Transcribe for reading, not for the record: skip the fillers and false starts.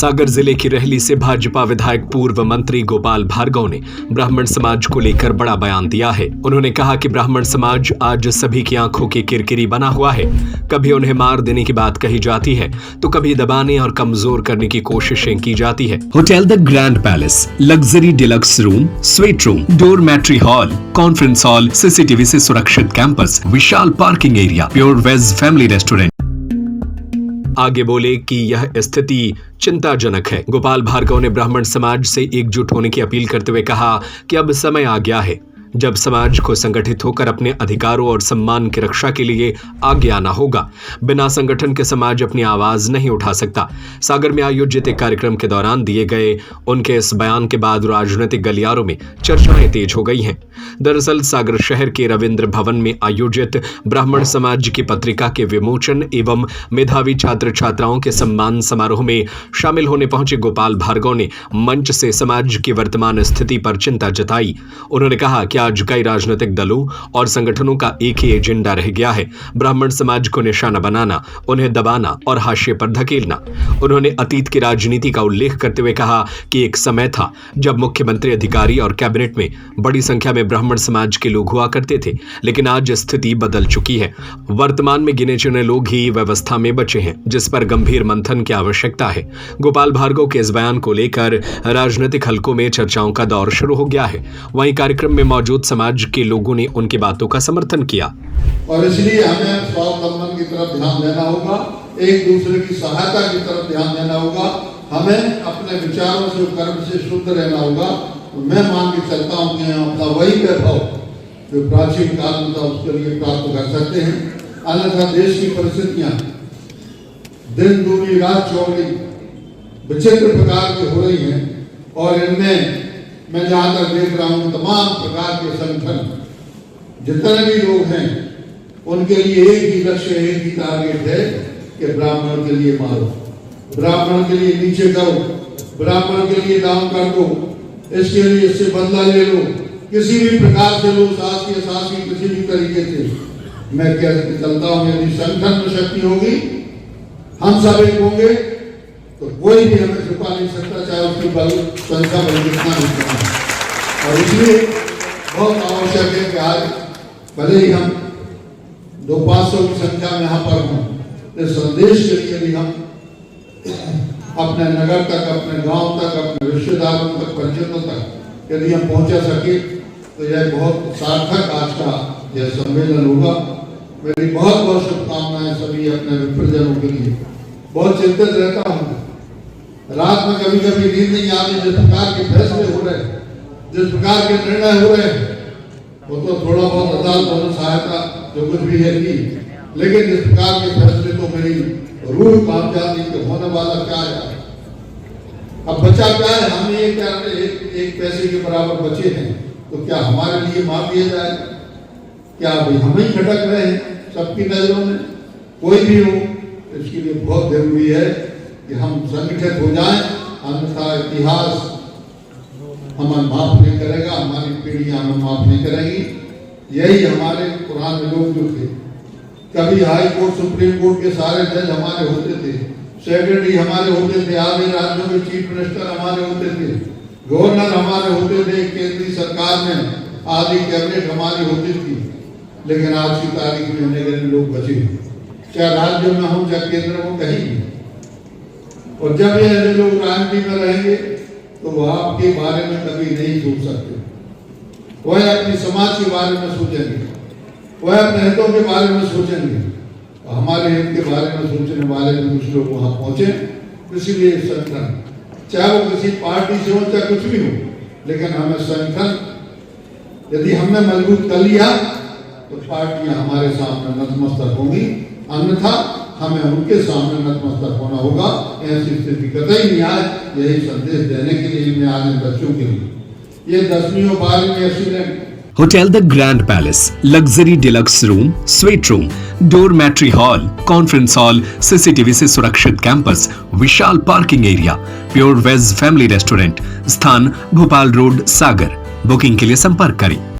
सागर जिले की रहली से भाजपा विधायक पूर्व मंत्री गोपाल भार्गव ने ब्राह्मण समाज को लेकर बड़ा बयान दिया है। उन्होंने कहा कि ब्राह्मण समाज आज सभी की आंखों की किरकिरी बना हुआ है। कभी उन्हें मार देने की बात कही जाती है तो कभी दबाने और कमजोर करने की कोशिशें की जाती है। Hotel the grand palace, luxury deluxe room, suite room, dormitory hall, conference hall, CCTV से सुरक्षित कैंपस, विशाल parking area, pure veg family restaurant. आगे बोले कि यह स्थिति चिंताजनक है। गोपाल भार्गव ने ब्राह्मण समाज से एकजुट होने की अपील करते हुए कहा कि अब समय आ गया है जब समाज को संगठित होकर अपने अधिकारों और सम्मान की रक्षा के लिए आगे आना होगा। बिना संगठन के समाज अपनी आवाज नहीं उठा सकता। सागर में आयोजित एक कार्यक्रम के दौरान दिए गए उनके इस बयान के बाद राजनीतिक गलियारों में चर्चाएं तेज हो गई हैं। दरअसल सागर शहर के रविंद्र भवन में आयोजित ब्राह्मण समाज की पत्रिका के विमोचन एवं मेधावी छात्र छात्राओं के सम्मान समारोह में शामिल होने पहुंचे गोपाल भार्गव ने मंच से समाज की वर्तमान स्थिति पर चिंता जताई। उन्होंने कहा कि आज कई राजनीतिक दलों और संगठनों का एक ही एजेंडा रह गया है, ब्राह्मण समाज को निशाना बनाना, उन्हें दबाना और हाशिए पर धकेलना। उन्होंने अतीत की राजनीति का उल्लेख करते हुए कहा कि एक समय था जब मुख्यमंत्री, अधिकारी और कैबिनेट में बड़ी संख्या में ब्राह्मण समाज के लोग हुआ करते थे, लेकिन आज स्थिति बदल चुकी है। वर्तमान में गिने चुने लोग ही व्यवस्था में बचे हैं, जिस पर गंभीर मंथन की आवश्यकता है। गोपाल भार्गव के इस बयान को लेकर राजनीतिक हलकों में चर्चाओं का दौर शुरू हो गया है। वहीं कार्यक्रम में मौजूद समाज के लोगों ने उनकी बातों का समर्थन किया। और इसलिए हमें स्वावलंबन की तरफ ध्यान देना होगा, एक दूसरे की सहायता की तरफ ध्यान देना होगा, हमें अपने विचारों से, कर्म से शुद्ध रहना होगा। मैं मान के चलता हूँ कि हम अपना वही वैभव जो प्राचीन काल में था उसके लिए प्राप्त कर सकते हैं। अन्यथा देश की परिस्थितियां दिन दूनी रात चौड़ी विचित्र प्रकार की हो रही हैं और इनमें मैं जहां तक देख रहा हूं तमाम प्रकार के संगठन, जितने भी लोग हैं, उनके लिए एक ही लक्ष्य, एक ही टारगेट है कि ब्राह्मण के लिए मारो, ब्राह्मण के लिए नीचे करो, ब्राह्मण के लिए डाउन कर दो, इसके लिए इससे बदला ले लो, किसी भी प्रकार से लो, सास की किसी भी तरीके से। मैं कह चलता हूं यदि संगठन में शक्ति होगी, हम सब एक होंगे तो कोई भी हमें छुपा नहीं सकता, चाहे उसकी बल संख्या बल कितना भी कम है। और इसलिए बहुत आवश्यक है कि आज भले ही हम 200-500 की संख्या में यहाँ पर हों, इस संदेश के लिए भी हम अपने नगर तक, अपने गांव तक, अपने रिश्तेदारों तक, परिचितों तक यदि हम पहुंचा सके तो यह बहुत सार्थक आज का यह सम्मेलन होगा। मेरी बहुत बहुत शुभकामनाएं सभी अपने विप्रजनों के लिए। बहुत चिंतित रहता हूँ, रात में कभी कभी नींद नहीं आती। जिस प्रकार के फैसले हो रहे, जिस प्रकार के निर्णय हो रहे, वो तो थोड़ा बहुत अदालत और सहायता जो कुछ भी है की, लेकिन इस प्रकार के फैसले तो मेरी रूह कांप जाती कि होने वाला क्या है। अब बचा क्या है, हम ये क्या एक पैसे के बराबर बचे हैं, तो क्या हमारे लिए मार दिया जाए? क्या अभी हम ही खटक रहे हैं सबकी नजरों में? कोई भी हो, इसके लिए बहुत जरूरी है कि हम संगठित हो जाएं, अन्यथा इतिहास हमें माफ नहीं करेगा, हमारी पीढ़ियां हमें माफ नहीं करेंगी। यही हमारे पुराने लोग जो थे, कभी हाई कोर्ट, सुप्रीम कोर्ट के सारे जज हमारे होते थे, सेक्रेटरी हमारे होते थे, आधे राज्यों के चीफ मिनिस्टर हमारे होते थे, गवर्नर हमारे होते थे, केंद्रीय सरकार में आधी कैबिनेट हमारी होती थी। लेकिन आज की तारीख में अनेक लोग बचे, चाहे राज्यों में हो चाहे केंद्र में, कहीं भी। और जब ये ऐसे लोग राजनीति में रहेंगे तो वो आपके बारे में कभी नहीं सोच सकते। वह अपने समाज के बारे में सोचेंगे, वह अपने हितों के बारे में सोचेंगे। हमारे हित के बारे में सोचने वाले भी कुछ लोग वहां पहुंचे। इसलिए संगठन, चाहे वो किसी पार्टी से हो चाहे कुछ भी हो, लेकिन हमें संगठन यदि हमने मजबूत कर लिया तो पार्टियां हमारे सामने नतमस्तक होंगी, अन्यथा हमें उनके सामने नतमस्तक होना होगा। ऐसी स्थिति कतई नहीं आए, यही संदेश देने के लिए मैं आज बच्चों के लिए ये 10वीं और 12वीं student hotel the grand palace, luxury deluxe room, suite room, dormitory hall, conference hall, CCTV से सुरक्षित कैंपस, विशाल parking area, pure veg family restaurant, स्थान भोपाल रोड, सागर। बुकिंग के लिए संपर्क करें